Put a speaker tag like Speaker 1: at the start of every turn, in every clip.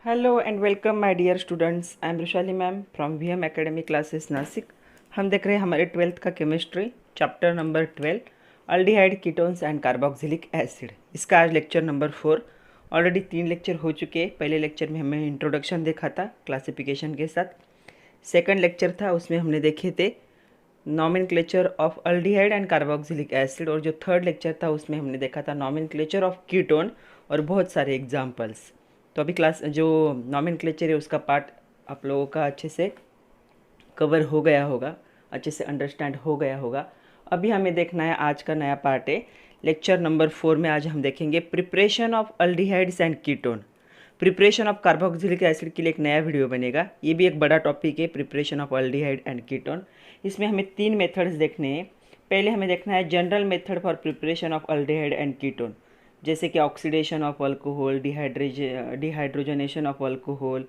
Speaker 1: Hello and welcome my dear students. I am Rushali ma'am from VM academy classes Nashik. हम देख रहे हैं हमारे 12th का chemistry chapter number 12 aldehyde ketones and carboxylic acid. इसका आज लेक्चर नंबर 4। ऑलरेडी 3 लेक्चर हो चुके हैं। पहले लेक्चर में हमें इंट्रोडक्शन देखा था क्लासिफिकेशन के साथ। सेकंड लेक्चर था उसमें हमने देखे थे nomenclature of aldehyde and carboxylic acid, और जो थर्ड लेक्चर था उसमें हमने देखा था नॉमेनक्लेचर ऑफ कीटोन और बहुत सारे एग्जाम्पल्स। तो अभी क्लास जो नॉमेनक्लेचर है उसका पार्ट आप लोगों का अच्छे से कवर हो गया होगा, अच्छे से अंडरस्टैंड हो गया होगा। अभी हमें देखना है आज का नया पार्ट है लेक्चर नंबर 4 में। आज हम देखेंगे preparation of aldehydes and ketone. Preparation of carboxylic acid के लिए एक नया वीडियो बनेगा। ये भी एक बड़ा टॉपिक है, preparation of aldehyde and ketone. इसमें हमें 3 मेथड्स देखने हैं। पहले हमें देखना है general method for preparation of aldehyde and ketone, जैसे कि oxidation of alcohol, dehydrogenation of alcohol,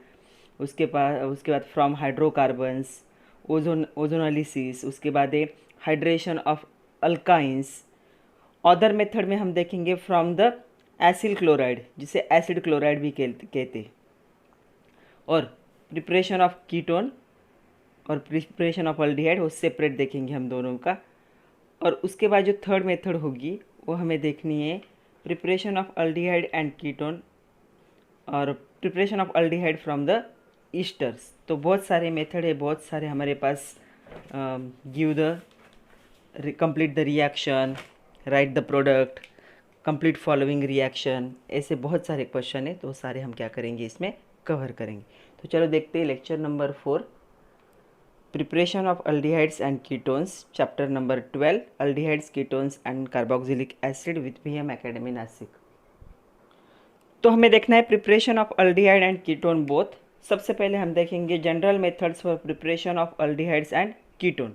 Speaker 1: उसके बाद फ्रॉम हाइड्रोकार्बन्स, ओजोनोलिसिस, उसके बाद है hydration of alkynes. Other method में हम देखेंगे फ्रॉम द एसिल क्लोराइड, जिसे एसिड क्लोराइड भी कहते। और प्रिपरेशन ऑफ कीटोन और प्रिपरेशन ऑफ अल्डिहाइड वो सेपरेट देखेंगे हम दोनों का। और उसके बाद जो थर्ड मेथड होगी वो हमें देखनी है preparation of aldehyde and ketone और preparation of aldehyde from the esters. तो बहुत सारे मेथड है, बहुत सारे हमारे पास। Give the complete the reaction, write the product, complete following reaction, ऐसे बहुत सारे क्वेश्चन है। तो सारे हम क्या करेंगे इसमें कवर करेंगे। तो चलो देखते हैं lecture number 4 preparation of aldehydes and ketones, chapter number 12 aldehydes ketones and carboxylic acid with VM academy Nashik. तो हमें देखना है preparation of aldehyde and ketone both. सबसे पहले हम देखेंगे general methods for preparation of aldehydes and ketone.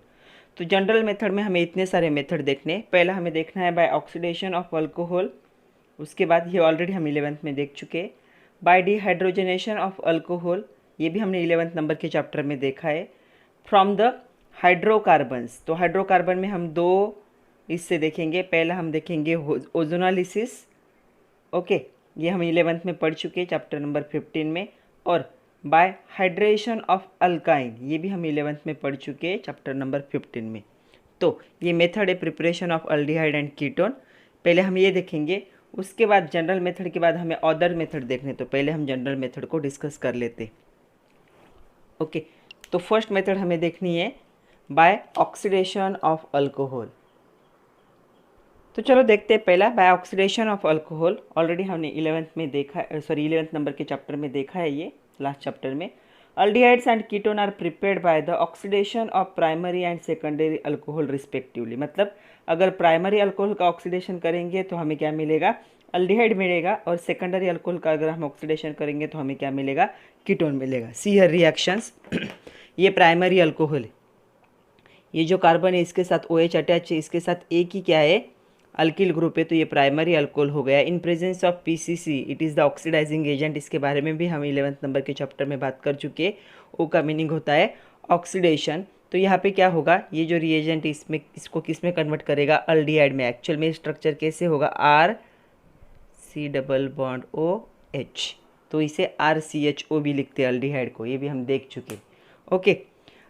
Speaker 1: तो general method में हमें इतने सारे मेथड देखने। पहला हमें देखना है बाय ऑक्सीडेशन ऑफ अल्कोहल, उसके बाद ये ऑलरेडी हम 11th में देख चुके। बाय डिहाइड्रोजनेशन ऑफ अल्कोहल, ये भी हमने 11th नंबर के चैप्टर में देखा है। फ्रॉम द हाइड्रोकार्बन्स, तो हाइड्रोकार्बन में हम दो इससे देखेंगे। पहला हम देखेंगे ओजोनोलिसिस, ओके, ये हम 11th में पढ़ चुके हैं चैप्टर नंबर 15 में। और बाय हाइड्रेशन ऑफ अल्काइन, ये भी हम 11th में पढ़ चुके हैं चैप्टर नंबर 15 में। तो ये मेथड है preparation of aldehyde and ketone. पहले हम ये देखेंगे, उसके बाद जनरल मेथड के बाद हमें अदर मेथड देखने। तो पहले हम जनरल मेथड को डिस्कस कर लेते। ओके, तो फर्स्ट मेथड हमें देखनी है बाय ऑक्सीडेशन ऑफ अल्कोहल। तो चलो देखते हैं पहला by oxidation of alcohol. Already हमने 11th में देखा, 11th नंबर के चैप्टर में देखा है ये लास्ट चैप्टर में। Aldehydes and ketone are prepared by the oxidation of primary and secondary alcohol respectively. मतलब अगर प्राइमरी अल्कोहल का ऑक्सीडेशन करेंगे तो हमें क्या मिलेगा, अल्डिहाइड मिलेगा, और सेकेंडरी अल्कोहल का अगर हम ऑक्सीडेशन करेंगे तो हमें क्या मिलेगा, कीटोन मिलेगा। सी हर रिएक्शंस। ये प्राइमरी अल्कोहल है, ये जो कार्बन है इसके साथ OH अटैच है, इसके साथ एक ही क्या है, अल्किल ग्रुप है, तो ये प्राइमरी अल्कोहल हो गया। In presence of PCC it is the oxidizing agent. इसके बारे में भी हम 11th नंबर के चैप्टर में बात कर चुके हैं। O का मीनिंग होता है ऑक्सीडेशन। तो यहाँ पे क्या होगा, ये जो रिएजेंट इसमें इसको किस में कन्वर्ट करेगा, अल्डिहाइड में। एक्चुअल में स्ट्रक्चर कैसे होगा, RC डबल बॉन्ड OH, तो इसे RCHO भी लिखते हैं अल्डिहाइड को, ये भी हम देख चुके। ओके,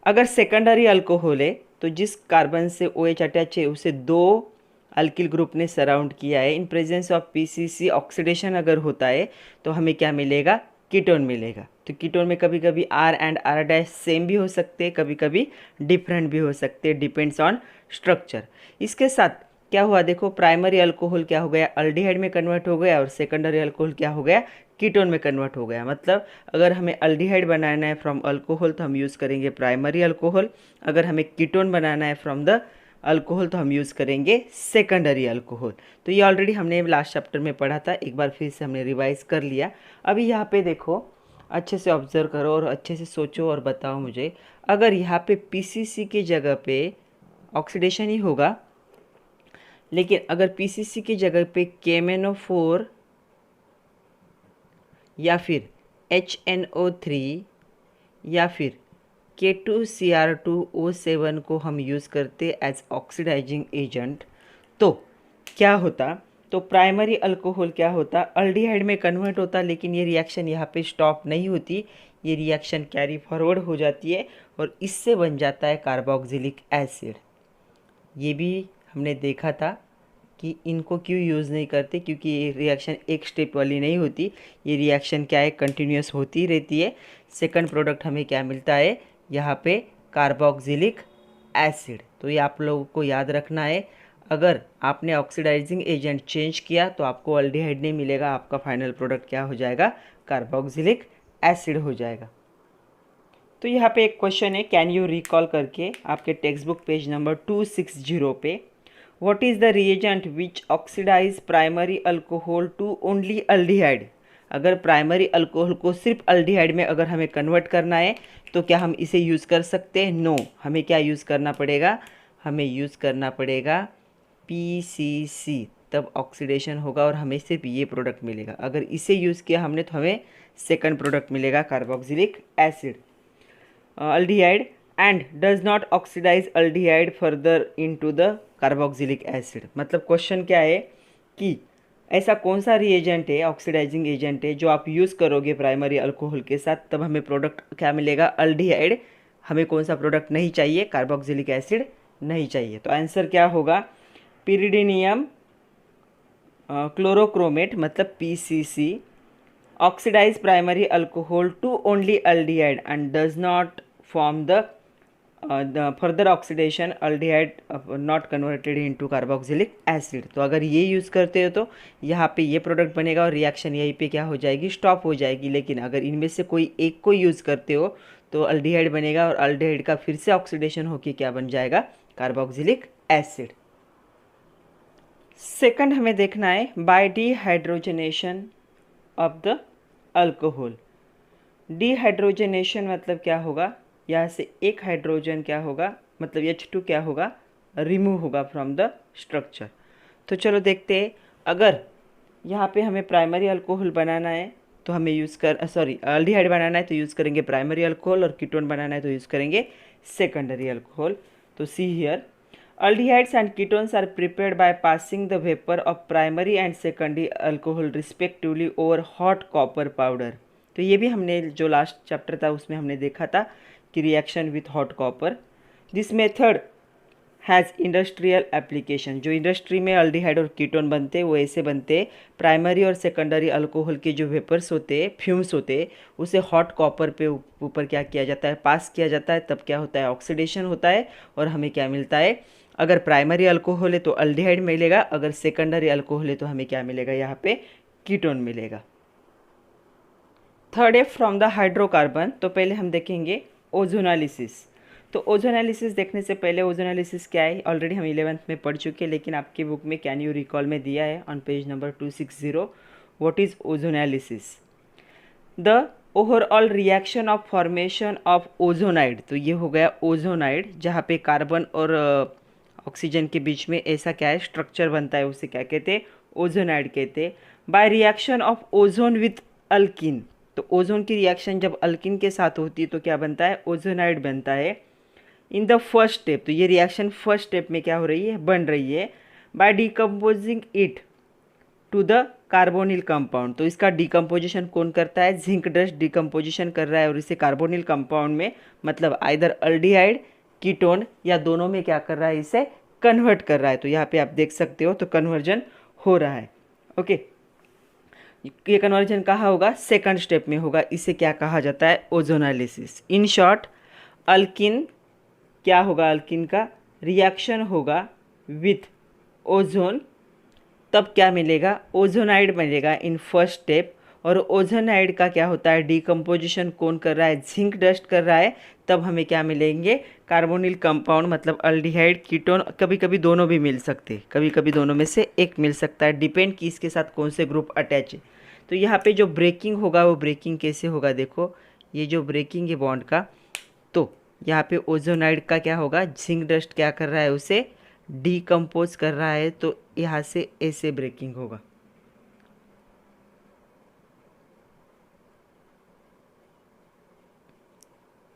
Speaker 1: अगर सेकेंडरी अल्कोहल है तो जिस कार्बन से OH अटैच है उसे दो अल्किल ग्रुप ने सराउंड किया है। इन प्रेजेंस ऑफ PCC ऑक्सीडेशन अगर होता है तो हमें क्या मिलेगा, कीटोन मिलेगा। तो कीटोन में कभी कभी R and R dash same भी हो सकते हैं, कभी कभी डिफरेंट भी हो सकते हैं, डिपेंड्स ऑन स्ट्रक्चर। इसके साथ क्या हुआ, देखो प्राइमरी अल्कोहल क्या हो गया, अल्डिहाइड में कन्वर्ट हो गया, और सेकेंडरी अल्कोहल क्या हो गया, कीटोन में कन्वर्ट हो गया। मतलब अगर हमें अल्डिहाइड बनाना है फ्रॉम अल्कोहल तो हम यूज़ करेंगे प्राइमरी अल्कोहल, अगर हमें कीटोन बनाना है फ्रॉम द अल्कोहल तो हम यूज़ करेंगे सेकेंडरी अल्कोहल। तो ये ऑलरेडी हमने लास्ट चैप्टर में पढ़ा था, एक बार फिर से हमने रिवाइज कर लिया। अभी यहाँ पे देखो, अच्छे से ऑब्जर्व करो और अच्छे से सोचो और बताओ मुझे, अगर यहाँ पे PCC की जगह पे ऑक्सीडेशन ही होगा, लेकिन अगर PCC की जगह पे KMnO4 या फिर HNO3 या फिर K2Cr2O7 को हम यूज़ करते एज ऑक्सीडाइजिंग एजेंट, तो क्या होता, तो प्राइमरी अल्कोहल क्या होता, अल्डिहाइड में कन्वर्ट होता, लेकिन ये रिएक्शन यहाँ पे स्टॉप नहीं होती, ये रिएक्शन कैरी फॉरवर्ड हो जाती है और इससे बन जाता है कार्बोक्सिलिक एसिड। ये भी हमने देखा था कि इनको क्यों यूज़ नहीं करते, क्योंकि ये रिएक्शन एक स्टेप वाली नहीं होती, ये रिएक्शन क्या है कंटिन्यूस होती रहती है। सेकंड प्रोडक्ट हमें क्या मिलता है यहाँ पे, कार्बोक्सिलिक एसिड। तो ये आप लोगों को याद रखना है, अगर आपने ऑक्सीडाइजिंग एजेंट चेंज किया तो आपको अल्डिहाइड नहीं मिलेगा, आपका फाइनल प्रोडक्ट क्या हो जाएगा, कार्बोक्सिलिक एसिड हो जाएगा। तो यहाँ पे एक क्वेश्चन है, कैन यू रिकॉल करके आपके टेक्स्ट बुक पेज नंबर 260 पे, what is the reagent which oxidize primary alcohol to only aldehyde. अगर प्राइमरी अल्कोहल को सिर्फ अल्डिहाइड में अगर हमें कन्वर्ट करना है तो क्या हम इसे यूज़ कर सकते हैं, नो। हमें क्या यूज़ करना पड़ेगा, हमें यूज़ करना पड़ेगा PCC, तब ऑक्सीडेशन होगा और हमें सिर्फ ये प्रोडक्ट मिलेगा। अगर इसे यूज़ किया हमने तो हमें सेकंड प्रोडक्ट मिलेगा carboxylic acid. Aldehyde and does not oxidize aldehyde further into the carboxylic acid. मतलब क्वेश्चन क्या है कि ऐसा कौन सा रिएजेंट है, ऑक्सीडाइजिंग एजेंट है, जो आप यूज़ करोगे प्राइमरी अल्कोहल के साथ तब हमें प्रोडक्ट क्या मिलेगा, अल्डिहाइड। हमें कौन सा प्रोडक्ट नहीं चाहिए, कार्बोक्सिलिक एसिड नहीं चाहिए। तो आंसर क्या होगा, पिरिडीनियम क्लोरोक्रोमेट मतलब PCC oxidize primary alcohol to only aldehyde and does not form the further oxidation aldehyde not converted into carboxylic acid. तो अगर ये यूज़ करते हो तो यहाँ पे ये प्रोडक्ट बनेगा और रिएक्शन यहीं पे क्या हो जाएगी, स्टॉप हो जाएगी। लेकिन अगर इनमें से कोई एक को यूज़ करते हो तो अल्डिहाइड बनेगा और अल्डिहाइड का फिर से ऑक्सीडेशन होकर क्या बन जाएगा, कार्बोक्सिलिक एसिड। सेकंड हमें देखना है by dehydrogenation of the alcohol. Dehydrogenation मतलब क्या होगा, यहाँ से एक हाइड्रोजन क्या होगा, मतलब H2 क्या होगा, रिमूव होगा फ्रॉम द स्ट्रक्चर। तो चलो देखते हैं, अगर यहाँ पे हमें प्राइमरी अल्कोहल बनाना है तो हमें यूज़ कर अल्डिहाइड बनाना है तो यूज़ करेंगे प्राइमरी अल्कोहल, और कीटोन बनाना है तो यूज़ करेंगे सेकेंडरी अल्कोहल। तो see here, aldehydes and ketones are prepared by passing the vapor of primary and secondary alcohol respectively over hot copper powder। तो ये भी हमने जो लास्ट चैप्टर था उसमें हमने देखा था कि reaction with hot copper. This method has industrial application. जो इंडस्ट्री में अल्डिहाइड और कीटोन बनते हैं वो ऐसे बनते हैं, प्राइमरी और सेकेंडरी अल्कोहल के जो वेपर्स होते हैं, फ्यूम्स होते हैं, उसे हॉट कॉपर पे ऊपर क्या किया जाता है, पास किया जाता है, तब क्या होता है, ऑक्सीडेशन होता है और हमें क्या मिलता है, अगर प्राइमरी अल्कोहल है तो अल्डिहाइड मिलेगा, अगर सेकेंडरी अल्कोहल है तो हमें क्या मिलेगा, यहाँ पे कीटोन मिलेगा। थर्ड है फ्रॉम द हाइड्रोकार्बन। तो पहले हम देखेंगे ओजोनालिसिस। तो ओजोनालिसिस देखने से पहले ओजोनालिसिस क्या है ऑलरेडी हम 11th में पढ़ चुके हैं, लेकिन आपकी बुक में कैन यू रिकॉल में दिया है on page number 260, what is ozonolysis. The overall reaction of formation of ozonide. तो ये हो गया ओजोनाइड, जहाँ पे कार्बन और ऑक्सीजन के बीच में ऐसा क्या है स्ट्रक्चर बनता है, उसे क्या कहते हैं, ओजोनाइड कहते हैं। By reaction of ozone with alkene. तो ओजोन की रिएक्शन जब अल्किन के साथ होती है तो क्या बनता है, ओजोनाइड बनता है। इन द फर्स्ट स्टेप, तो ये रिएक्शन फर्स्ट स्टेप में क्या हो रही है, बन रही है। By decomposing it to the carbonyl compound. तो इसका डिकम्पोजिशन कौन करता है, जिंक डस्ट डिकम्पोजिशन कर रहा है और इसे कार्बोनिल कंपाउंड में, मतलब आइदर अल्डिहाइड, कीटोन या दोनों में क्या कर रहा है, इसे कन्वर्ट कर रहा है। तो यहाँ पे आप देख सकते हो तो कन्वर्जन हो रहा है। ओके, ये कन्वर्जन कहाँ होगा, सेकंड स्टेप में होगा। इसे क्या कहा जाता है, ओजोनालिसिस। इन शॉर्ट, अल्किन क्या होगा, अल्किन का रिएक्शन होगा विथ ओजोन, तब क्या मिलेगा, ओजोनाइड मिलेगा इन फर्स्ट स्टेप। और ओजोनाइड का क्या होता है, डिकम्पोजिशन कौन कर रहा है, जिंक डस्ट कर रहा है, तब हमें क्या मिलेंगे, कार्बोनिल कंपाउंड, मतलब अल्डिहाइड, कीटोन। कभी कभी दोनों भी मिल सकते, कभी कभी दोनों में से एक मिल सकता है, डिपेंड कि इसके साथ कौन से ग्रुप अटैच है। तो यहाँ पे जो ब्रेकिंग होगा वो ब्रेकिंग कैसे होगा, देखो ये जो ब्रेकिंग है बॉन्ड का, तो यहाँ पे ओजोनाइड का क्या होगा, जिंक डस्ट क्या कर रहा है, उसे डिकम्पोज कर रहा है, तो यहाँ से ऐसे ब्रेकिंग होगा।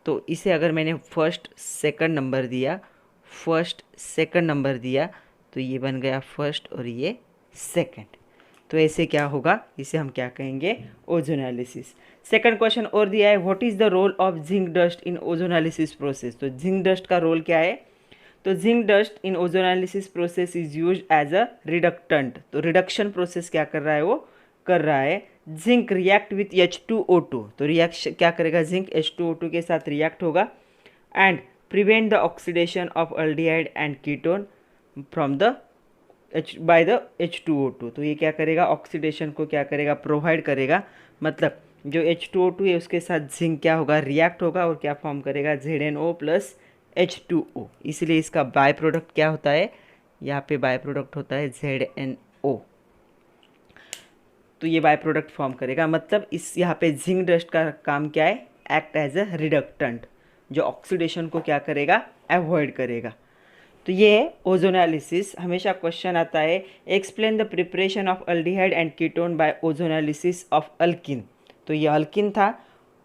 Speaker 1: तो इसे अगर मैंने फर्स्ट सेकंड नंबर दिया, फर्स्ट सेकंड नंबर दिया, तो ये बन गया फर्स्ट और ये सेकेंड। तो ऐसे क्या होगा, इसे हम क्या कहेंगे, ओजोनालिसिस। सेकंड क्वेश्चन और दिया है, what is the role of zinc dust in ozonolysis process. तो जिंक डस्ट का रोल क्या है, तो zinc dust in ozonolysis process is use as a reductant. तो रिडक्शन प्रोसेस क्या कर रहा है, वो कर रहा है। जिंक रिएक्ट विथ H2O2, तो रिएक्शन क्या करेगा, जिंक H2O2 के साथ रिएक्ट होगा and prevent the oxidation of aldehyde and ketone from the by the H2O2। तो ये क्या करेगा, ऑक्सीडेशन को क्या करेगा, प्रोवाइड करेगा। मतलब जो H2O2 है उसके साथ जिंक क्या होगा, रिएक्ट होगा और क्या फॉर्म करेगा, ZnO प्लस H2O। इसलिए इसका बाय प्रोडक्ट क्या होता है, यहाँ पे बाय प्रोडक्ट होता है ZnO। तो ये बाय प्रोडक्ट फॉर्म करेगा। मतलब इस यहाँ पे जिंक डस्ट का काम क्या है, एक्ट एज अ रिडक्टेंट, जो ऑक्सीडेशन को क्या करेगा, अवॉइड करेगा। तो ये है ओजोनालिसिस। हमेशा क्वेश्चन आता है, explain the preparation of aldehyde and ketone by ozonolysis of alkene. तो ये अल्किन था,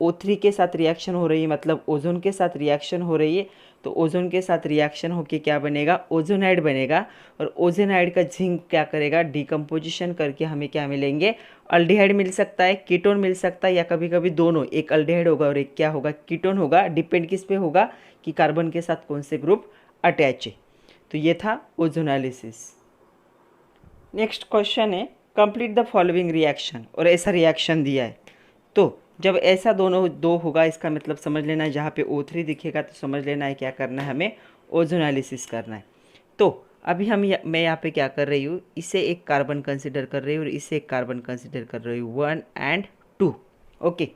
Speaker 1: O3 के साथ रिएक्शन हो रही है, मतलब ओजोन के साथ रिएक्शन हो रही है। तो ओजोन के साथ रिएक्शन होके क्या बनेगा, ओजोनाइड बनेगा। और ओजोनाइड का जिंक क्या करेगा, डिकम्पोजिशन करके हमें क्या मिलेंगे, अल्डिहाइड मिल सकता है, कीटोन मिल सकता है, या कभी कभी दोनों, एक अल्डिहाइड होगा और एक क्या होगा, कीटोन होगा। डिपेंड किस पे होगा कि कार्बन के साथ कौन से ग्रुप अटैच है। तो ये था ओजोनालिसिस। नेक्स्ट क्वेश्चन है, कंप्लीट द फॉलोइंग रिएक्शन। और ऐसा रिएक्शन दिया है, तो जब ऐसा दोनों दो होगा, इसका मतलब समझ लेना है, जहाँ पे O3 दिखेगा तो समझ लेना है क्या करना है, हमें ओजोनालिसिस करना है। तो अभी मैं यहाँ पे क्या कर रही हूँ, इसे एक कार्बन कंसिडर कर रही हूँ और इसे एक कार्बन कंसिडर कर रही हूँ, 1 और 2। ओके,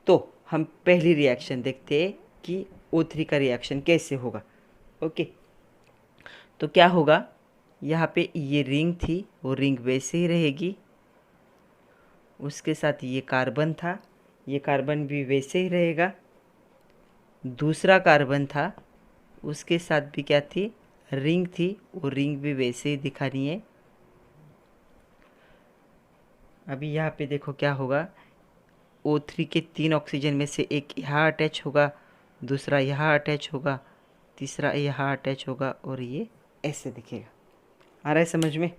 Speaker 1: तो हम पहली रिएक्शन देखते हैं कि O3 का रिएक्शन कैसे होगा। ओके, तो क्या होगा, यहाँ पे ये रिंग थी, वो रिंग वैसे ही रहेगी, उसके साथ ये कार्बन था, ये कार्बन भी वैसे ही रहेगा। दूसरा कार्बन था, उसके साथ भी क्या थी, रिंग थी, वो रिंग भी वैसे ही दिखानी है। अभी यहाँ पे देखो क्या होगा, O3 के 3 ऑक्सीजन में से एक यहाँ अटैच होगा, दूसरा यहाँ अटैच होगा, तीसरा यहाँ अटैच होगा और ये ऐसे दिखेगा। आ रहा है समझ में।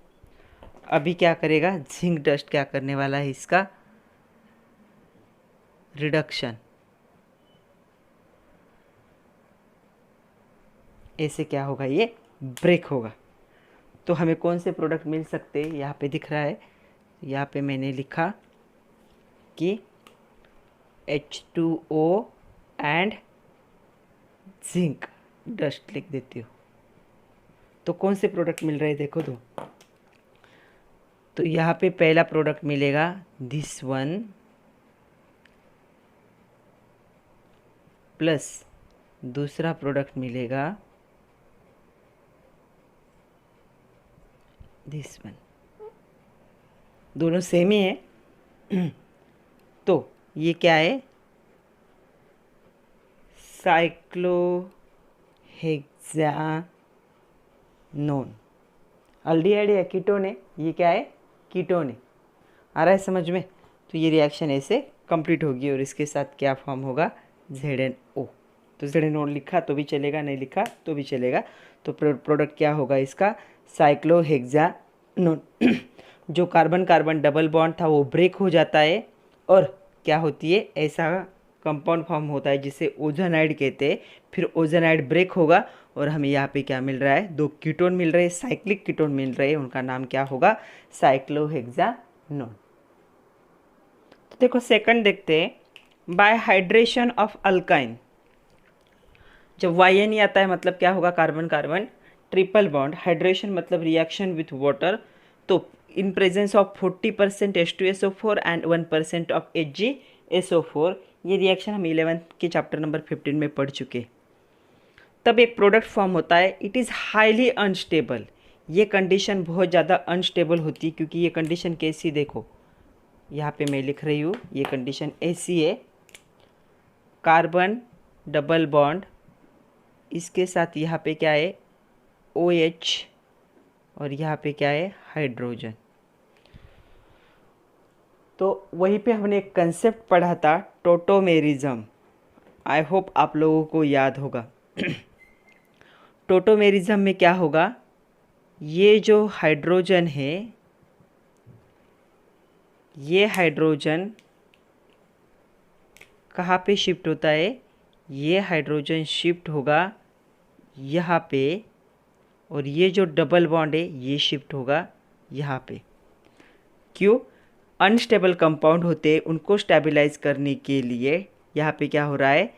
Speaker 1: अभी क्या करेगा, जिंक डस्ट क्या करने वाला है, इसका रिडक्शन। ऐसे क्या होगा, ये ब्रेक होगा। तो हमें कौन से प्रोडक्ट मिल सकते हैं, यहाँ पे दिख रहा है, यहाँ पे मैंने लिखा कि H2O एंड जिंक डस्ट लिख देती हूँ। तो कौन से प्रोडक्ट मिल रहे हैं देखो तो यहाँ पे पहला प्रोडक्ट मिलेगा दिस वन प्लस दूसरा प्रोडक्ट मिलेगा दिस वन, दोनों सेम ही है। तो ये क्या है, साइक्लोहेक्सानोन। अल्डिहाइड है, कीटोन है, ये क्या है, कीटोन है। आ रहा है समझ में। तो ये रिएक्शन ऐसे कंप्लीट होगी और इसके साथ क्या फॉर्म होगा, ZnO। तो ZnO लिखा तो भी चलेगा, नहीं लिखा तो भी चलेगा। तो प्रोडक्ट क्या होगा इसका, साइक्लोहेक्सानोन। जो कार्बन कार्बन डबल बॉन्ड था वो ब्रेक हो जाता है और क्या होती है, ऐसा कंपाउंड फॉर्म होता है जिसे ओजोनाइड कहते हैं। फिर ओजोनाइड ब्रेक होगा और हमें यहाँ पे क्या मिल रहा है, दो कीटोन मिल रहे हैं, साइक्लिक कीटोन मिल रहे हैं, उनका नाम क्या होगा, साइक्लोहेक्सानोन। तो देखो सेकंड देखते हैं, बाय हाइड्रेशन ऑफ अल्काइन। जब YN आता है मतलब क्या होगा, carbon carbon triple bond. Hydration मतलब रिएक्शन विथ वाटर। तो इन presence of 40% H2SO4 and 1% of HgSO4। ये रिएक्शन हम 11th के चैप्टर नंबर 15 में पढ़ चुके। तब एक प्रोडक्ट फॉर्म होता है, इट इज़ हाईली अनस्टेबल। ये कंडीशन बहुत ज़्यादा अनस्टेबल होती है, क्योंकि ये कंडीशन कैसी, देखो यहाँ पे मैं लिख रही हूँ, ये कंडीशन ऐसी है, कार्बन डबल बॉन्ड, इसके साथ यहाँ पे क्या है OH और यहाँ पे क्या है हाइड्रोजन। तो वहीं पे हमने एक कंसेप्ट पढ़ा था, टोटोमेरिज्म। आई होप आप लोगों को याद होगा। टोटोमेरिज्म में क्या होगा, ये जो हाइड्रोजन है ये हाइड्रोजन कहाँ पे शिफ्ट होता है, ये हाइड्रोजन शिफ्ट होगा यहाँ पे, और ये जो डबल बॉन्ड है ये शिफ्ट होगा यहाँ पे। क्यों? अनस्टेबल कंपाउंड होते हैं, उनको स्टेबलाइज करने के लिए यहाँ पे क्या हो रहा है,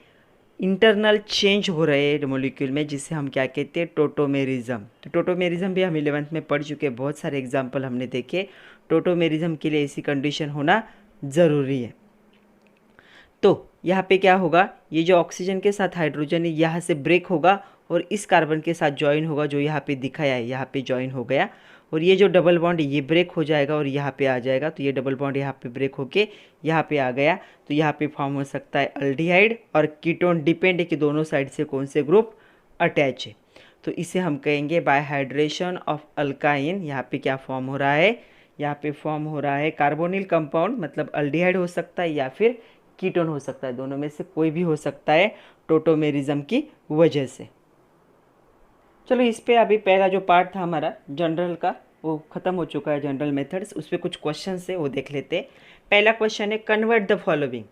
Speaker 1: इंटरनल चेंज हो रहे हैं मॉलिक्यूल में, जिसे हम क्या कहते हैं, टोटोमेरिज्म। तो टोटोमेरिज्म भी हम 11th में पढ़ चुके हैं, बहुत सारे एग्जाम्पल हमने देखे। टोटोमेरिज्म के लिए ऐसी कंडीशन होना ज़रूरी है। तो यहाँ पे क्या होगा, ये जो ऑक्सीजन के साथ हाइड्रोजन है यहाँ से ब्रेक होगा और इस कार्बन के साथ ज्वाइन होगा, जो यहाँ पे दिखाया है, यहाँ पे ज्वाइन हो गया, और ये जो डबल बॉन्ड ये ब्रेक हो जाएगा और यहाँ पे आ जाएगा। तो ये डबल बॉन्ड यहाँ पे ब्रेक होके यहाँ पे आ गया, तो यहाँ पे फॉर्म हो सकता है अल्डिहाइड, और कीटोन डिपेंड है कि दोनों साइड से कौन से ग्रुप अटैच है। तो इसे हम कहेंगे बाय हाइड्रेशन ऑफ अल्काइन। यहाँ पे क्या फॉर्म हो रहा है, यहाँ पे फॉर्म हो रहा है कार्बोनिल कंपाउंड, मतलब अल्डिहाइड हो सकता है या फिर कीटोन हो सकता है, दोनों में से कोई भी हो सकता है टोटोमेरिज्म की वजह से। चलो इस पे अभी पहला जो पार्ट था हमारा जनरल का वो ख़त्म हो चुका है, जनरल मेथड्स। उस पर कुछ क्वेश्चन है वो देख लेते हैं। पहला क्वेश्चन है कन्वर्ट द फॉलोइंग।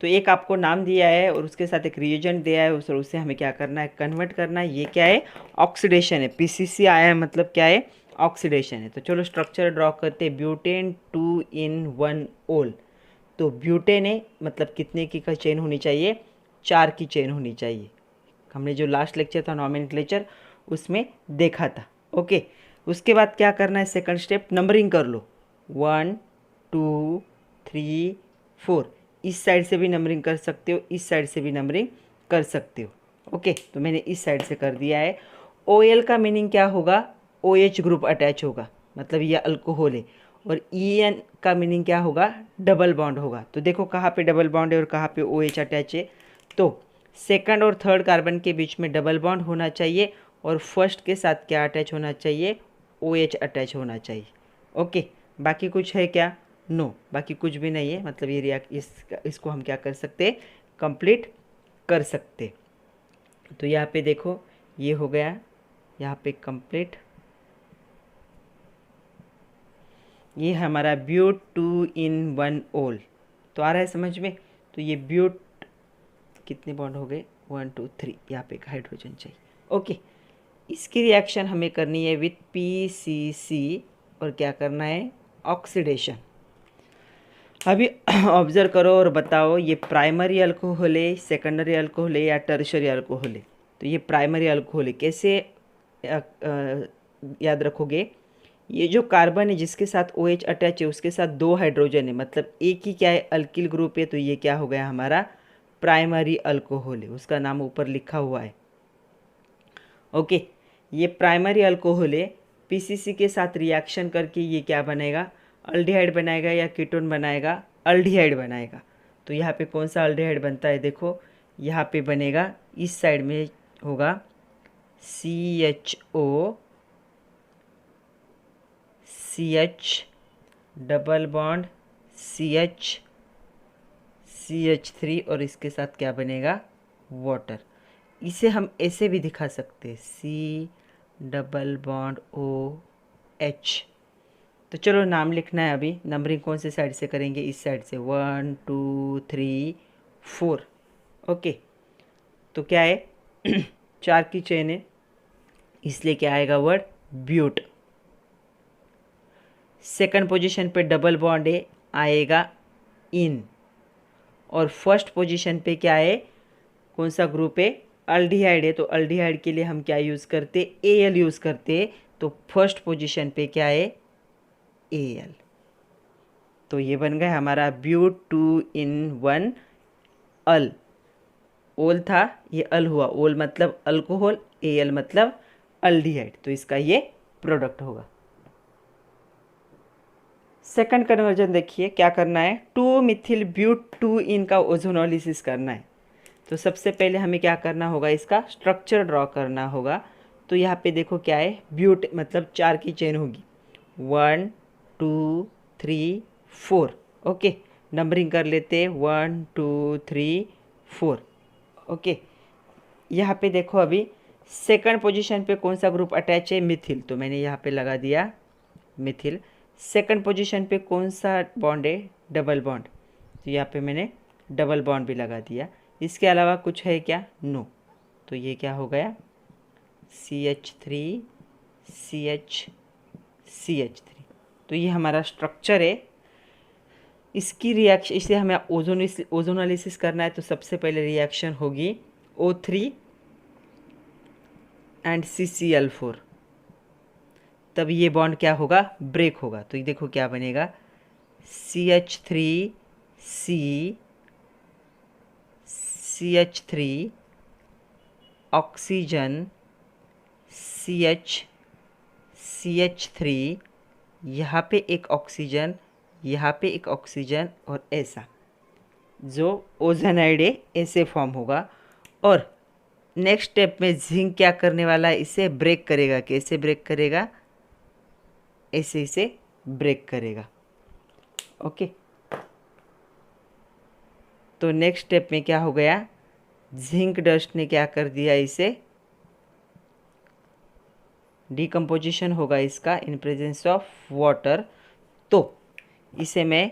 Speaker 1: तो एक आपको नाम दिया है और उसके साथ एक रिएजेंट दिया है, उसे हमें क्या करना है, कन्वर्ट करना है। ये क्या है, ऑक्सीडेशन है। पीसीसी आया है मतलब क्या है, ऑक्सीडेशन है। तो चलो स्ट्रक्चर ड्रॉ करते हैं। ब्यूटेन 2 in 1 ओल। तो ब्यूटेन है मतलब कितने की का चेन होनी चाहिए, 4 की चेन होनी चाहिए। हमने जो लास्ट लेक्चर था नॉमेनक्लेचर उसमें देखा था। ओके, उसके बाद क्या करना है, सेकंड स्टेप नंबरिंग कर लो, 1 2 3 4। इस साइड से भी नंबरिंग कर सकते हो, इस साइड से भी नंबरिंग कर सकते हो। ओके, तो मैंने इस साइड से कर दिया है। OL का मीनिंग क्या होगा, OH ग्रुप अटैच होगा, मतलब ये अल्कोहल है। और EN का मीनिंग क्या होगा, डबल बॉन्ड होगा। तो देखो कहाँ पे डबल बॉन्ड है और कहाँ पे OH अटैच है। तो सेकंड और थर्ड कार्बन के बीच में डबल बॉन्ड होना चाहिए, और फर्स्ट के साथ क्या अटैच होना चाहिए, OH अटैच होना चाहिए। ओके, बाकी कुछ है क्या, नो, बाकी कुछ भी नहीं है। मतलब ये इसको हम क्या कर सकते हैं, कंप्लीट कर सकते। तो यहाँ पे देखो ये हो गया, यहाँ पे कंप्लीट। ये हमारा ब्यूट 2 in 1 ओल। तो आ रहा है समझ में। तो ये ब्यूट कितने बॉन्ड हो गए, 1 2 3, यहाँ पे एक हाइड्रोजन चाहिए। ओके, इसकी रिएक्शन हमें करनी है विथ PCC, और क्या करना है, ऑक्सीडेशन। अभी ऑब्जर्व करो और बताओ ये प्राइमरी अल्कोहल है, सेकेंडरी अल्कोहल है या टर्शरी अल्कोहल है। तो ये प्राइमरी अल्कोहल है। कैसे याद रखोगे, ये जो कार्बन है जिसके साथ OH अटैच है उसके साथ 2 हाइड्रोजन है, मतलब एक ही क्या है, अल्किल ग्रुप है। तो ये क्या हो गया, हमारा प्राइमरी अल्कोहल है, उसका नाम ऊपर लिखा हुआ है। ओके, ये प्राइमरी अल्कोहल है। PCC के साथ रिएक्शन करके ये क्या बनेगा, अल्डिहाइड बनाएगा या कीटोन बनाएगा, अल्डिहाइड बनाएगा। तो यहाँ पे कौन सा अल्डिहाइड बनता है, देखो यहाँ पे बनेगा, इस साइड में होगा CHO CH double bond CH3, और इसके साथ क्या बनेगा, वाटर। इसे हम ऐसे भी दिखा सकते हैं, C डबल बॉन्ड OH। तो चलो नाम लिखना है। अभी नंबरिंग कौन से साइड से करेंगे, इस साइड से, 1 2 3 4। ओके, तो क्या है 4 की चेन है, इसलिए क्या आएगा वर्ड, ब्यूट। सेकंड पोजीशन पे डबल बॉन्ड है, आएगा इन। और फर्स्ट पोजीशन पे क्या है, कौन सा ग्रुप है, अल्डिहाइड है। तो अल्डिहाइड के लिए हम क्या यूज़ करते, Al यूज़ करते। तो फर्स्ट पोजीशन पे क्या है, Al। तो ये बन गया हमारा ब्यूट 2 in 1 अल। ओल था, ये अल हुआ, ओल मतलब अल्कोहल, Al मतलब अल्डिहाइड। तो इसका ये प्रोडक्ट होगा। सेकंड कन्वर्जन देखिए क्या करना है, 2 मिथिल ब्यूट 2 इन का ओजोनोलिसिस करना है। तो सबसे पहले हमें क्या करना होगा, इसका स्ट्रक्चर ड्रॉ करना होगा। तो यहाँ पे देखो क्या है, ब्यूट मतलब 4 की चेन होगी, 1 2 3 4। ओके, नंबरिंग कर लेते, 1 2 3 4। ओके, यहाँ पे देखो अभी सेकंड पोजीशन पे कौन सा ग्रुप अटैच है, मिथिल। तो मैंने यहाँ पे लगा दिया मिथिल। सेकंड पोजीशन पे कौन सा बॉन्ड है? Double bond. तो यहाँ पे मैंने डबल बॉन्ड भी लगा दिया। इसके अलावा कुछ है क्या? नो। तो ये क्या हो गया? CH3 CH CH3। तो ये हमारा स्ट्रक्चर है। इसकी रिएक्शन, इसे हमें ओजोनोलिसिस करना है तो सबसे पहले रिएक्शन होगी O3 एंड CCl4। तब ये बॉन्ड क्या होगा? ब्रेक होगा। तो ये देखो क्या बनेगा, CH3 ऑक्सीजन CH3, यहाँ पे एक ऑक्सीजन, यहाँ पे एक ऑक्सीजन, और ऐसा जो ओजोनाइड है ऐसे फॉर्म होगा। और नेक्स्ट स्टेप में जिंक क्या करने वाला है? इसे ब्रेक करेगा। कैसे ब्रेक करेगा? ऐसे इसे ब्रेक करेगा। ओके, तो नेक्स्ट स्टेप में क्या हो गया? जिंक डस्ट ने क्या कर दिया? इसे डिकम्पोजिशन होगा इसका इन प्रेजेंस ऑफ वाटर। तो इसे मैं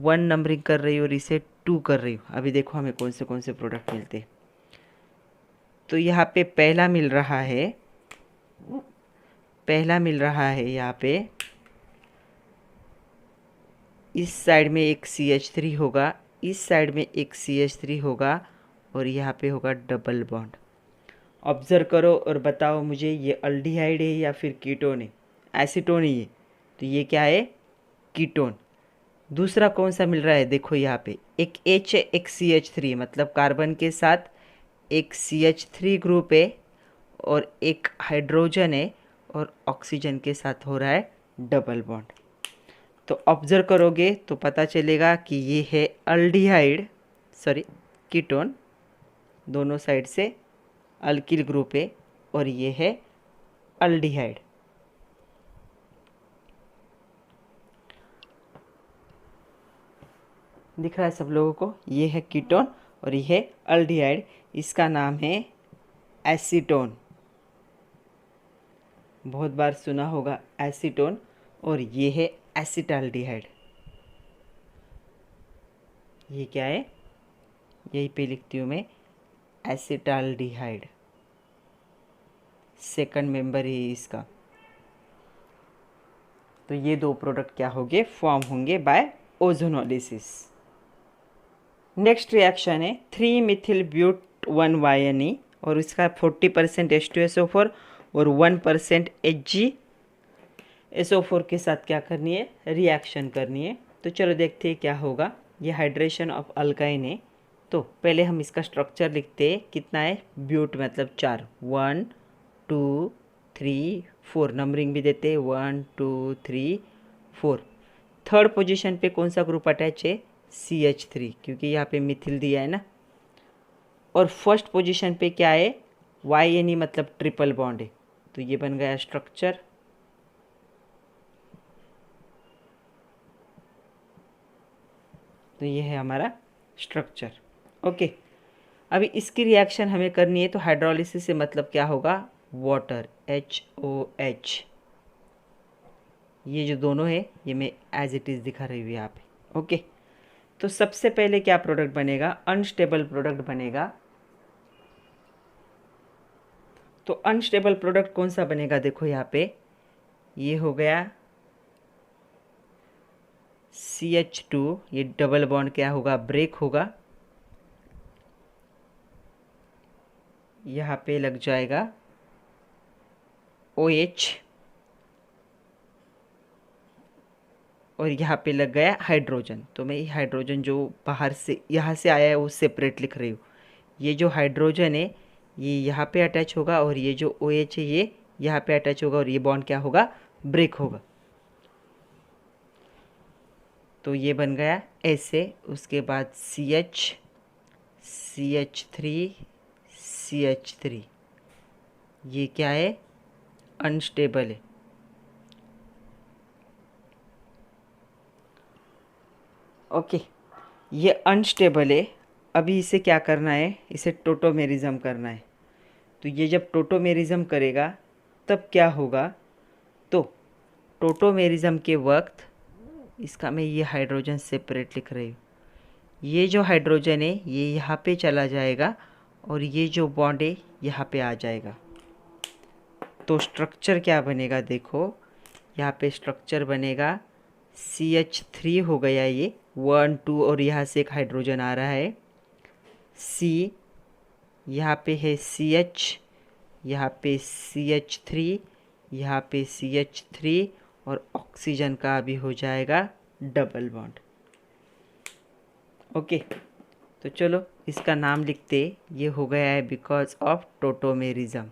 Speaker 1: 1 नंबरिंग कर रही हूँ और इसे 2 कर रही हूँ। अभी देखो हमें कौन से प्रोडक्ट मिलते हैं। तो यहाँ पे पहला मिल रहा है यहाँ पे, इस साइड में एक CH3 होगा, इस साइड में एक CH3 होगा, और यहाँ पे होगा डबल बॉन्ड। ऑब्जर्व करो और बताओ मुझे ये अल्डिहाइड है या फिर कीटोन है? एसीटोन ही है। तो ये क्या है? कीटोन। दूसरा कौन सा मिल रहा है? देखो यहाँ पे एक H है, एक CH3 है, मतलब कार्बन के साथ एक CH3 ग्रुप है और एक हाइड्रोजन है, और ऑक्सीजन के साथ हो रहा है डबल बॉन्ड। तो ऑब्जर्व करोगे तो पता चलेगा कि ये है अल्डिहाइड, सॉरी कीटोन, दोनों साइड से अल्किल ग्रुप है, और ये है अल्डिहाइड। दिख रहा है सब लोगों को? ये है कीटोन और ये है अल्डिहाइड। इसका नाम है एसीटोन। बहुत बार सुना होगा एसीटोन। और ये है एसिटाल्डिहाइड। ये क्या है? यही पे लिखती हूँ मैं, एसिटाल्डिहाइड। सेकंड मेंबर है इसका। तो ये दो प्रोडक्ट क्या होंगे? फॉर्म होंगे बाय ओजोनोलिसिस। नेक्स्ट रिएक्शन है 3 मिथिल ब्यूट 1 YNE, और इसका 40% H2SO4 और 1% HgSO4 के साथ क्या करनी है? रिएक्शन करनी है। तो चलो देखते हैं क्या होगा। ये हाइड्रेशन ऑफ अल्काइन है। तो पहले हम इसका स्ट्रक्चर लिखते हैं। कितना है? ब्यूट मतलब 4, 1 2 3 4, नंबरिंग भी देते हैं 1 2 3 4। थर्ड पोजीशन पे कौन सा ग्रुप अटैच है? CH3, क्योंकि यहाँ पे मिथिल दिया है ना। और फर्स्ट पोजीशन पे क्या है? YNE मतलब ट्रिपल बॉन्ड है। तो ये बन गया स्ट्रक्चर। तो ये है हमारा स्ट्रक्चर। ओके, अभी इसकी रिएक्शन हमें करनी है। तो हाइड्रोलिसिस से मतलब क्या होगा? Water, HOH। ये जो दोनों है ये मैं एज इट इज़ दिखा रही हूँ यहाँ पे। ओके, तो सबसे पहले क्या प्रोडक्ट बनेगा? अनस्टेबल प्रोडक्ट बनेगा। तो अनस्टेबल प्रोडक्ट कौन सा बनेगा? देखो यहाँ पे ये हो गया CH2। ये डबल बॉन्ड क्या होगा? ब्रेक होगा। यहाँ पे लग जाएगा OH, और यहाँ पे लग गया हाइड्रोजन। तो मैं ये हाइड्रोजन जो बाहर से यहाँ से आया है वो सेपरेट लिख रही हूँ। ये जो हाइड्रोजन है ये यहाँ पे अटैच होगा, और ये जो OH है ये यहाँ पे अटैच होगा, और ये बॉन्ड क्या होगा? ब्रेक होगा। तो ये बन गया ऐसे। उसके बाद CH3 ये क्या है? अनस्टेबल है। ओके, ये अनस्टेबल है। अभी इसे क्या करना है? इसे टोटोमेरिज्म करना है। तो ये जब टोटोमेरिज्म करेगा तब क्या होगा? तो टोटोमेरिज्म के वक्त, इसका मैं ये हाइड्रोजन सेपरेट लिख रही हूँ, ये जो हाइड्रोजन है ये यहाँ पे चला जाएगा और ये जो बॉन्ड है यहाँ पे आ जाएगा। तो स्ट्रक्चर क्या बनेगा, देखो यहाँ पे स्ट्रक्चर बनेगा CH3 हो गया, ये 1 2 और यहाँ से एक हाइड्रोजन आ रहा है C, यहाँ पे है CH, यहाँ पे CH3, यहाँ पे CH3 और ऑक्सीजन का भी हो जाएगा डबल बॉन्ड। ओके, तो चलो इसका नाम लिखते, ये हो गया है बिकॉज ऑफ टोटोमेरिज्म।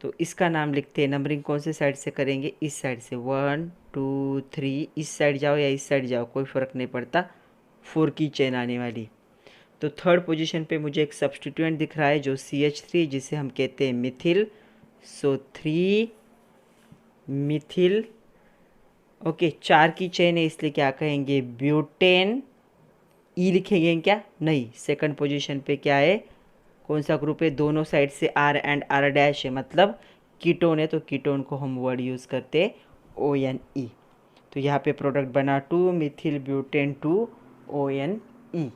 Speaker 1: तो इसका नाम लिखते हैं, नंबरिंग कौन से साइड से करेंगे, इस साइड से 1 2 3, इस साइड जाओ या इस साइड जाओ कोई फ़र्क नहीं पड़ता, 4 की चेन आने वाली। तो थर्ड पोजीशन पे मुझे एक सब्स्टिट्यूएंट दिख रहा है जो CH3, जिसे हम कहते हैं मिथिल, सो 3 मिथिल। ओके, 4 की चेन है इसलिए क्या कहेंगे, ब्यूटेन। ई लिखेंगे क्या, नहीं, सेकंड पोजीशन पे क्या है, कौन सा ग्रुप है, दोनों साइड से R एंड R डैश है, मतलब कीटोन है, तो कीटोन को हम वर्ड यूज़ करते हैं ONE। तो यहाँ पे प्रोडक्ट बना 2 मिथिल ब्यूटेन 2 ONE।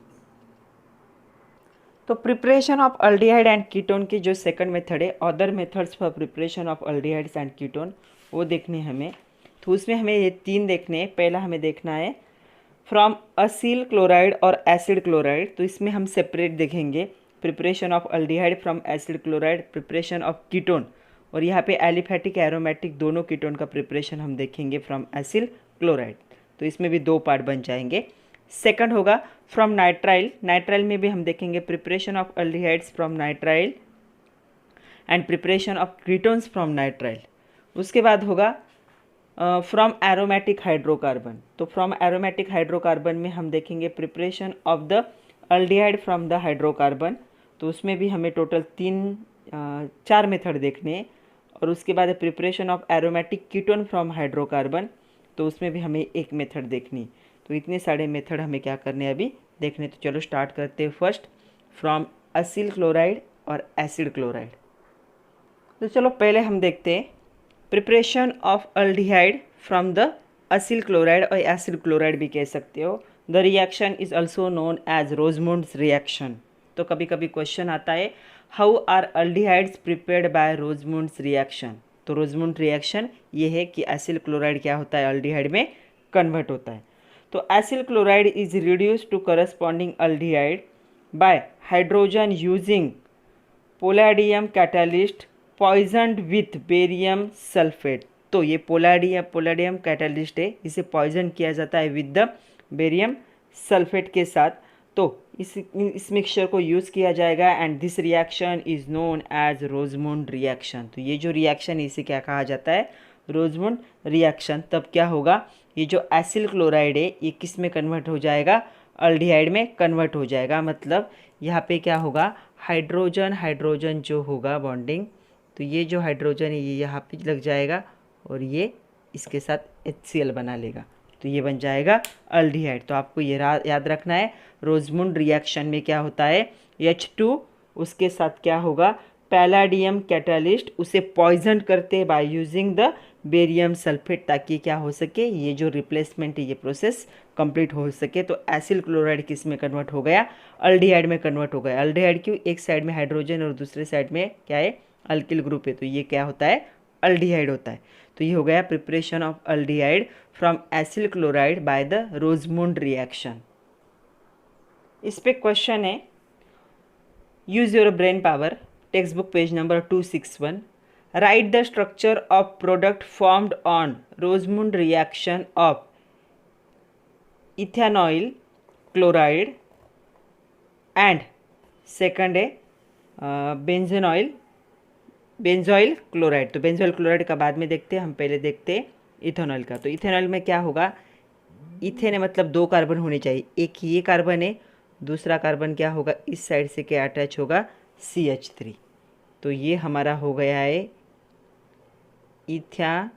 Speaker 1: तो preparation of aldehyde and ketone की जो सेकंड मेथड है, other methods for preparation of aldehydes and ketone, वो देखने हमें। तो उसमें हमें ये 3 देखने हैं। पहला हमें देखना है फ्रॉम असील क्लोराइड और एसिड क्लोराइड, तो इसमें हम सेपरेट देखेंगे preparation of aldehyde from acid chloride, preparation of ketone, और यहाँ पे एलिफेटिक एरोमेटिक दोनों कीटोन का प्रिपरेशन हम देखेंगे फ्रॉम एसिल क्लोराइड। तो इसमें भी 2 पार्ट बन जाएंगे। सेकंड होगा फ्रॉम नाइट्राइल, नाइट्राइल में भी हम देखेंगे preparation of aldehydes from nitrile and preparation of ketones from nitrile. उसके बाद होगा फ्रॉम एरोमेटिक हाइड्रोकार्बन, तो फ्रॉम एरोमेटिक हाइड्रोकार्बन में हम देखेंगे preparation of the aldehyde from the hydrocarbon, तो उसमें भी हमें टोटल 4 मेथड देखने हैं। और उसके बाद preparation of aromatic ketone from hydrocarbon, तो उसमें भी हमें एक मेथड देखनी। तो इतने सारे मेथड हमें क्या करने अभी देखने। तो चलो स्टार्ट करते हैं फर्स्ट फ्रॉम असील क्लोराइड और एसिड क्लोराइड। तो चलो पहले हम देखते हैं preparation of aldehyde from the acyl chloride, और एसिड क्लोराइड भी कह सकते हो। The reaction is also known as Rosenmund's reaction. तो कभी कभी क्वेश्चन आता है how are aldehydes prepared by Rosenmund's reaction. तो रोजमुंड रिएक्शन ये है कि एसिल क्लोराइड क्या होता है, अल्डिहाइड में कन्वर्ट होता है। तो acyl chloride is reduced to corresponding aldehyde by hydrogen using palladium catalyst poisoned with barium sulphate. तो ये पोलैडियम कैटालिस्ट है, इसे पॉइजन किया जाता है विद द बेरियम सल्फेट के साथ। तो इस मिक्सचर को यूज़ किया जाएगा and this reaction is known as Rosenmund reaction. तो ये जो रिएक्शन है इसे क्या कहा जाता है, रोजमुंड रिएक्शन। तब क्या होगा, ये जो एसिल क्लोराइड है ये किस में कन्वर्ट हो जाएगा, अल्डिहाइड में कन्वर्ट हो जाएगा। मतलब यहाँ पे क्या होगा, हाइड्रोजन जो होगा बॉन्डिंग, तो ये जो हाइड्रोजन है ये यहाँ पे लग जाएगा और ये इसके साथ HCl बना लेगा, तो ये बन जाएगा अल्डिहाइड। तो आपको ये याद रखना है, रोजमुंड रिएक्शन में क्या होता है, H2 उसके साथ क्या होगा, पैलाडियम कैटालिस्ट, उसे पॉइजन करते हैं by using the barium sulphate, ताकि क्या हो सके, ये जो रिप्लेसमेंट है ये प्रोसेस कंप्लीट हो सके। तो एसिल क्लोराइड किस में कन्वर्ट हो गया, अल्डिहाइड में कन्वर्ट हो गया। अल्डिहाइड क्यों, एक साइड में हाइड्रोजन और दूसरे साइड में क्या है, अल्किल ग्रुप है, तो ये क्या होता है, अल्डिहाइड होता है। तो ये हो गया preparation of aldehyde from acyl chloride by the Rosenmund reaction. इस पे क्वेश्चन है, use your brain power, text book page number 261, write the structure of product formed on Rosenmund reaction of ethanoyl chloride and second है benzoyl chloride. तो benzoyl chloride का बाद में देखते हैं, हम पहले देखते हैं इथेनॉल का। तो इथेनॉल में क्या होगा, इथेन है मतलब 2 कार्बन होने चाहिए, एक ये कार्बन है, दूसरा कार्बन क्या होगा, इस साइड से क्या अटैच होगा, CH3। तो ये हमारा हो गया है इथेनॉइल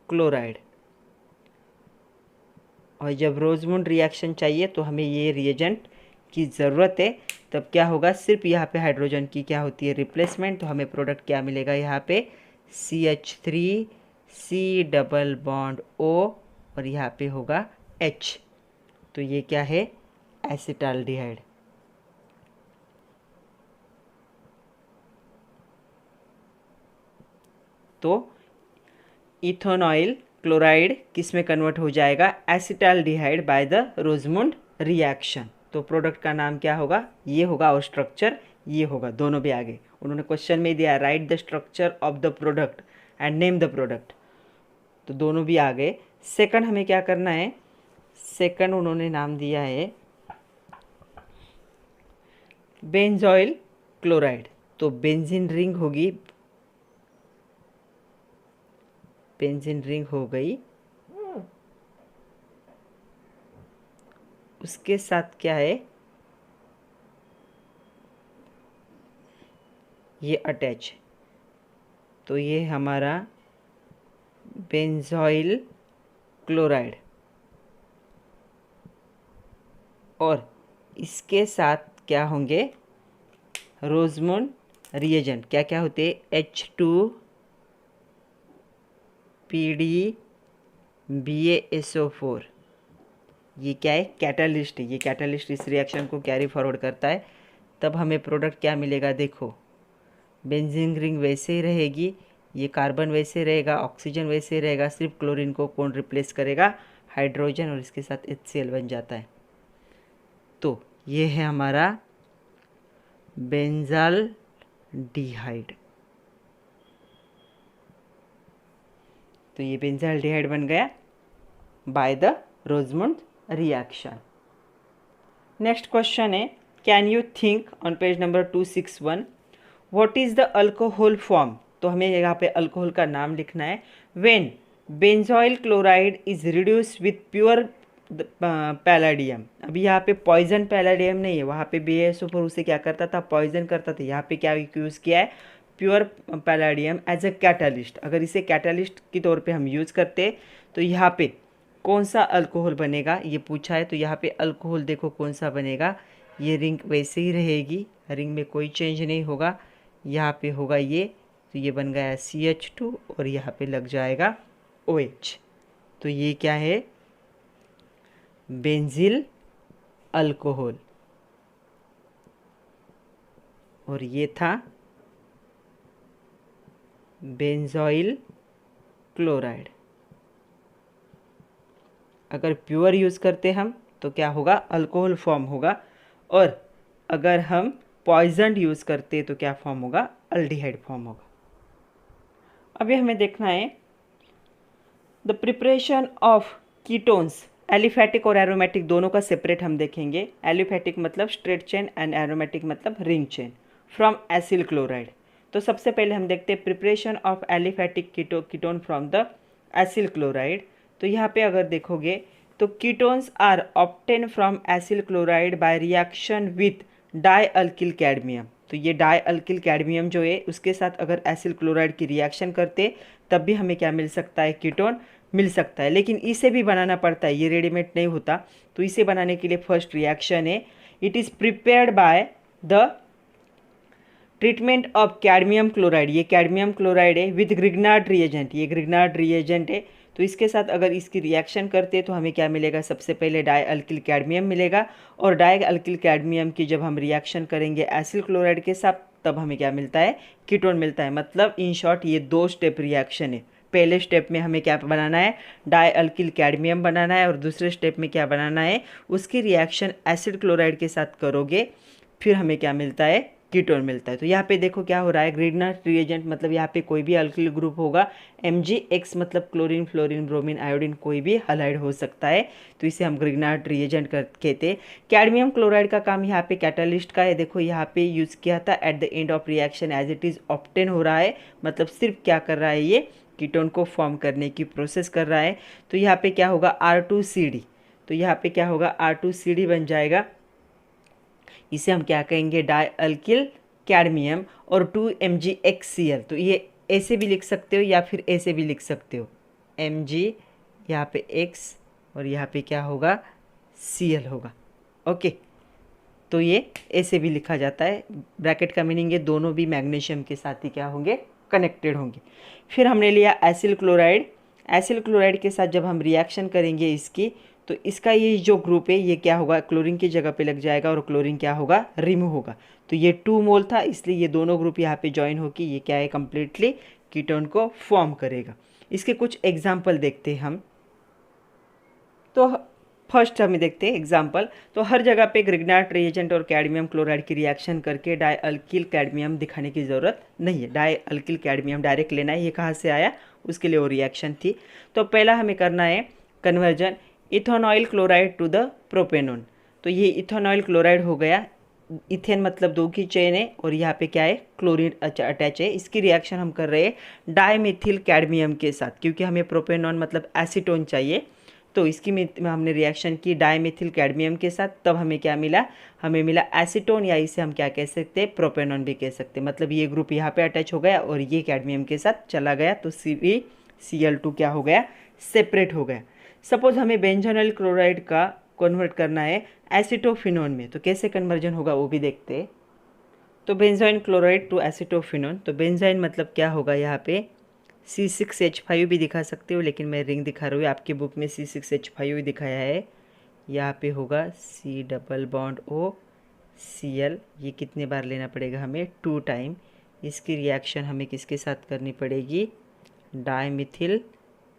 Speaker 1: क्लोराइड। और जब रोजमुंड रिएक्शन चाहिए तो हमें ये रिएजेंट की ज़रूरत है, तब क्या होगा, सिर्फ यहाँ पे हाइड्रोजन की क्या होती है, रिप्लेसमेंट। तो हमें प्रोडक्ट क्या मिलेगा, यहाँ पे CH3 C double bond O और यहाँ पे होगा H। तो ये क्या है? एसिटाल्डिहाइड। तो इथेनॉइल क्लोराइड किस में कन्वर्ट हो जाएगा? Acetaldehyde by the Rosenmund reaction. तो प्रोडक्ट का नाम क्या होगा? ये होगा, और स्ट्रक्चर ये होगा। दोनों भी आगे उन्होंने क्वेश्चन में दिया, right the structure of the product and name the product. तो दोनों भी आ गए। सेकंड हमें क्या करना है? सेकंड उन्होंने नाम दिया है बेंजॉइल क्लोराइड। तो बेंजीन रिंग होगी, बेंजीन रिंग हो गई, उसके साथ क्या है? ये अटैच। तो ये हमारा बेंजॉइल क्लोराइड, और इसके साथ क्या होंगे? रोजमुंड रिएजेंट। क्या क्या होते? H2PD BaSO4। ये क्या है? कैटालिस्ट है। ये कैटालिस्ट इस रिएक्शन को कैरी फॉरवर्ड करता है। तब हमें प्रोडक्ट क्या मिलेगा? देखो, बेंजीन रिंग वैसे ही रहेगी, ये कार्बन वैसे रहेगा, ऑक्सीजन वैसे रहेगा, सिर्फ क्लोरीन को कौन रिप्लेस करेगा? हाइड्रोजन, और इसके साथ HCl बन जाता है। तो ये है हमारा बेंजाल्डिहाइड। तो ये बेंजाल्डिहाइड बन गया by the Rosenmund reaction. Next question है, can you think on page number 261 what is the alcohol form? तो हमें यहाँ पे अल्कोहल का नाम लिखना है। When benzoyl chloride is reduce with pure palladium. अभी यहाँ पे पॉइजन पैलाडियम नहीं है, वहाँ पे BaSO4 उसे क्या करता था? पॉइजन करता था। यहाँ पे क्या यूज़ किया है? Pure palladium as a catalyst. अगर इसे कैटालिस्ट के तौर पे हम यूज़ करते तो यहाँ पे कौन सा अल्कोहल बनेगा, ये पूछा है। तो यहाँ पे अल्कोहल देखो कौन सा बनेगा? ये रिंग वैसे ही रहेगी, रिंग में कोई चेंज नहीं होगा। यहाँ पे होगा ये, तो ये बन गया CH2 और यहाँ पे लग जाएगा OH। तो ये क्या है? बेंजील अल्कोहल। और ये था बेंजॉइल क्लोराइड। अगर प्योर यूज़ करते हम तो क्या होगा? अल्कोहल फॉर्म होगा, और अगर हम पॉइजन यूज़ करते तो क्या फॉर्म होगा? अल्डिहाइड फॉर्म होगा। अभी हमें देखना है the preparation of ketones. Aliphatic और एरोमेटिक दोनों का सेपरेट हम देखेंगे। एलिफैटिक मतलब स्ट्रेट चेन एंड एरोमेटिक मतलब ring chain from acyl chloride. तो सबसे पहले हम देखते हैं preparation of aliphatic ketone from the acyl chloride. तो यहाँ पे अगर देखोगे तो ketones are obtain from acyl chloride by reaction with di alkyl cadmium. तो ये डाई अल्किल कैडमियम जो है उसके साथ अगर एसिल क्लोराइड की रिएक्शन करते तब भी हमें क्या मिल सकता है? कीटोन मिल सकता है। लेकिन इसे भी बनाना पड़ता है, ये रेडीमेड नहीं होता। तो इसे बनाने के लिए फर्स्ट रिएक्शन है, it is prepared by the treatment of cadmium chloride. ये कैडमियम क्लोराइड है विद ग्रिग्नार्ड रिएजेंट। ये ग्रिग्नार्ड रिएजेंट है। तो इसके साथ अगर इसकी रिएक्शन करते तो हमें क्या मिलेगा? सबसे पहले डाई अल्किल कैडमियम मिलेगा, और डाई अल्किल कैडमियम की जब हम रिएक्शन करेंगे एसिल क्लोराइड के साथ तब हमें क्या मिलता है? कीटोन मिलता है। मतलब इन शॉर्ट ये 2 स्टेप रिएक्शन है। पहले स्टेप में हमें क्या बनाना है? डाई अल्किल कैडमियम बनाना है, और दूसरे स्टेप में क्या बनाना है? उसकी रिएक्शन एसिड क्लोराइड के साथ करोगे, फिर हमें क्या मिलता है? कीटोन मिलता है। तो यहाँ पे देखो क्या हो रहा है? ग्रिग्नार्ड रिएजेंट मतलब यहाँ पे कोई भी अल्किल ग्रुप होगा। MgX मतलब क्लोरीन, फ्लोरीन, ब्रोमीन, आयोडीन, कोई भी हलाइड हो सकता है। तो इसे हम ग्रिग्नार्ड रिएजेंट कहते हैं। कैडमियम क्लोराइड का काम यहाँ पे कैटालिस्ट का है। देखो यहाँ पे यूज़ किया था at the end of reaction as it is obtain हो रहा है। मतलब सिर्फ क्या कर रहा है? ये कीटोन को फॉर्म करने की प्रोसेस कर रहा है। तो यहाँ पे क्या होगा? R2CD। तो यहाँ पे क्या होगा? R2CD बन जाएगा। इसे हम क्या कहेंगे? डाई अल्किल कैडमियम और 2MgXCl। तो ये ऐसे भी लिख सकते हो या फिर ऐसे भी लिख सकते हो। Mg यहाँ पे X और यहाँ पे क्या होगा? Cl होगा। ओके, तो ये ऐसे भी लिखा जाता है। ब्रैकेट का मीनिंग है दोनों भी मैग्नीशियम के साथ ही क्या होंगे? कनेक्टेड होंगे। फिर हमने लिया एसिल क्लोराइड। एसिल क्लोराइड के साथ जब हम रिएक्शन करेंगे इसकी, तो इसका ये जो ग्रुप है ये क्या होगा, क्लोरीन की जगह पे लग जाएगा और क्लोरीन क्या होगा, रिमूव होगा। तो ये 2 मोल था, इसलिए ये दोनों ग्रुप यहाँ पे ज्वाइन होकर ये क्या है, कम्प्लीटली कीटोन को फॉर्म करेगा। इसके कुछ एग्जाम्पल देखते हैं हम। तो फर्स्ट हमें देखते हैं एग्जाम्पल। तो हर जगह पे ग्रिग्नार्ड रिएजेंट और कैडमियम क्लोराइड की रिएक्शन करके डाई अल्किल कैडमियम दिखाने की ज़रूरत नहीं है। डाई अल्किल कैडमियम डायरेक्ट लेना है, ये कहाँ से आया, उसके लिए वो रिएक्शन थी। तो पहला हमें करना है conversion ethanoyl chloride to the propanone. तो ये इथेनॉइल क्लोराइड हो गया, इथेन मतलब 2 की चेन है और यहाँ पे क्या है, क्लोरीन अटैच है। इसकी रिएक्शन हम कर रहे हैं डाईमिथिल कैडमियम के साथ, क्योंकि हमें प्रोपेनॉन मतलब एसीटोन चाहिए। तो इसकी में हमने रिएक्शन की डाईमिथिल कैडमियम के साथ, तब हमें क्या मिला, हमें मिला एसीटोन, या इसे हम क्या कह सकते हैं, प्रोपेनॉन भी कह सकते हैं। मतलब ये ग्रुप यहाँ पे अटैच हो गया और ये कैडमियम के साथ चला गया, तो CeCl2 क्या हो गया, सेपरेट हो गया। सपोज हमें बेंजोनाइल क्लोराइड का कन्वर्ट करना है एसिटोफिनोन में, तो कैसे कन्वर्जन होगा वो भी देखते हैं। तो बेंजोइन क्लोराइड टू एसिटोफिनोन, तो बेंजोइन मतलब क्या होगा, यहाँ पे C6H5 भी दिखा सकते हो, लेकिन मैं रिंग दिखा रही हूँ, आपकी बुक में C6H5 भी दिखाया है। यहाँ पे होगा C double bond O Cl, ये कितने बार लेना पड़ेगा हमें, 2 टाइम। इसकी रिएक्शन हमें किसके साथ करनी पड़ेगी, डाईमिथिल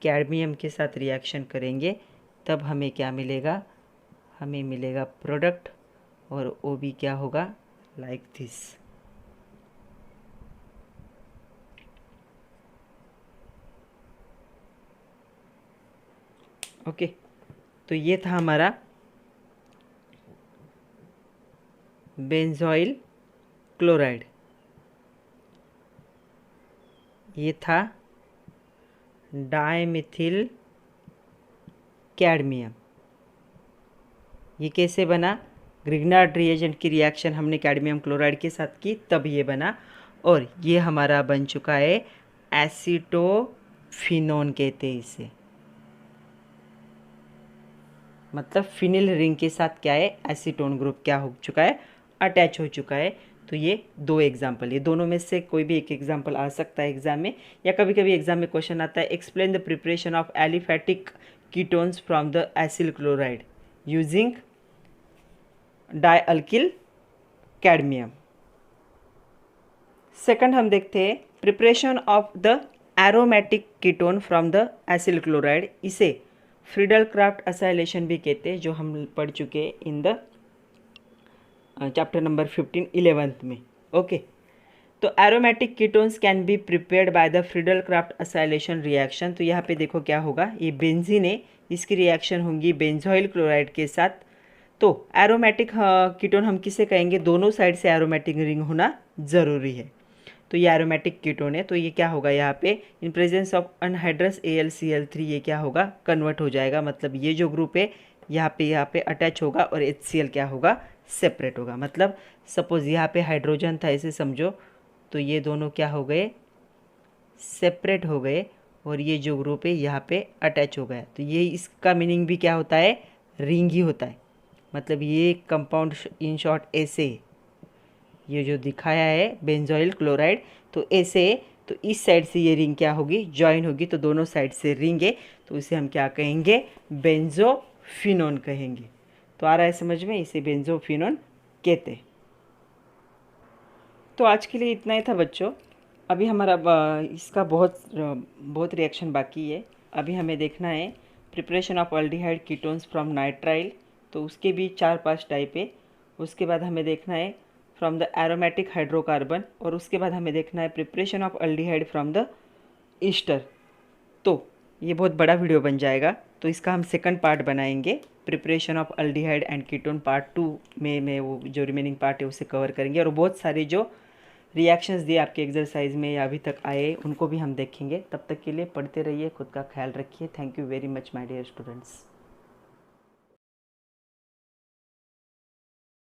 Speaker 1: कैडमियम के साथ रिएक्शन करेंगे, तब हमें क्या मिलेगा, हमें मिलेगा प्रोडक्ट, और वो भी क्या होगा, लाइक दिस। ओके, तो ये था हमारा बेंजोइल क्लोराइड, ये था डाईमिथिल कैडमियम। ये कैसे बना, ग्रिग्नार्ड रिएजेंट की रिएक्शन हमने कैडमियम क्लोराइड के साथ की, तब ये बना। और ये हमारा बन चुका है एसिटोफिनोन कहते हैं इसे, मतलब फिनिल रिंग के साथ क्या है, एसीटोन ग्रुप क्या हो चुका है, अटैच हो चुका है। तो ये 2 एग्जाम्पल, ये दोनों में से कोई भी एक एग्जाम्पल आ सकता है एग्जाम में, या कभी कभी एग्जाम में क्वेश्चन आता है explain the preparation of aliphatic ketones from the acyl chloride using dialkyl cadmium. Second हम देखते हैं preparation of the aromatic ketone from the acyl chloride, इसे फ्रीडल क्राफ्ट असाइलेशन भी कहते हैं, जो हम पढ़ चुके हैं in the chapter number 15 11th में। ओके, तो aromatic ketones can be prepared by the Friedel Crafts acylation reaction. तो यहाँ पे देखो क्या होगा, ये बेंजीन है, इसकी रिएक्शन होंगी बेंजोइल क्लोराइड के साथ। तो एरोमेटिक कीटोन हम किसे कहेंगे, दोनों साइड से एरोमेटिक रिंग होना ज़रूरी है। तो ये एरोमेटिक कीटोन है, तो ये क्या होगा, यहाँ पे इन प्रेजेंस ऑफ अनहाइड्रस AlCl3 ये क्या होगा, कन्वर्ट हो जाएगा। मतलब ये जो ग्रुप है यहाँ पे अटैच होगा और HCl क्या होगा, सेपरेट होगा। मतलब सपोज यहाँ पे हाइड्रोजन था ऐसे समझो, तो ये दोनों क्या हो गए, सेपरेट हो गए, और ये जो ग्रुप है यहाँ पे अटैच हो गया। तो ये इसका मीनिंग भी क्या होता है, रिंग ही होता है। मतलब ये कंपाउंड इन शॉर्ट ऐसे, ये जो दिखाया है बेंजोइल क्लोराइड, तो ऐसे, तो इस साइड से ये रिंग क्या होगी, ज्वाइन होगी, तो दोनों साइड से रिंग है, तो इसे हम क्या कहेंगे, बेंजोफिनोन कहेंगे। तो आ रहा है समझ में, इसे बेंजोफिनोन कहते हैं। तो आज के लिए इतना ही था बच्चों। अभी हमारा इसका बहुत रिएक्शन बाकी है। अभी हमें देखना है preparation of aldehyde ketones from nitrile, तो उसके भी 4-5 टाइप है। उसके बाद हमें देखना है फ्रॉम द एरोमेटिक हाइड्रोकार्बन, और उसके बाद हमें देखना है preparation of aldehyde from the Easter. तो ये बहुत बड़ा वीडियो बन जाएगा, तो इसका हम सेकंड पार्ट बनाएंगे, preparation of aldehyde and ketone part 2 में वो जो रिमेनिंग पार्ट है उसे कवर करेंगे, और बहुत सारे जो रिएक्शंस दिए आपके एग्जरसाइज में या अभी तक आए उनको भी हम देखेंगे। तब तक के लिए पढ़ते रहिए, खुद का ख्याल रखिए। Thank you very much my dear students.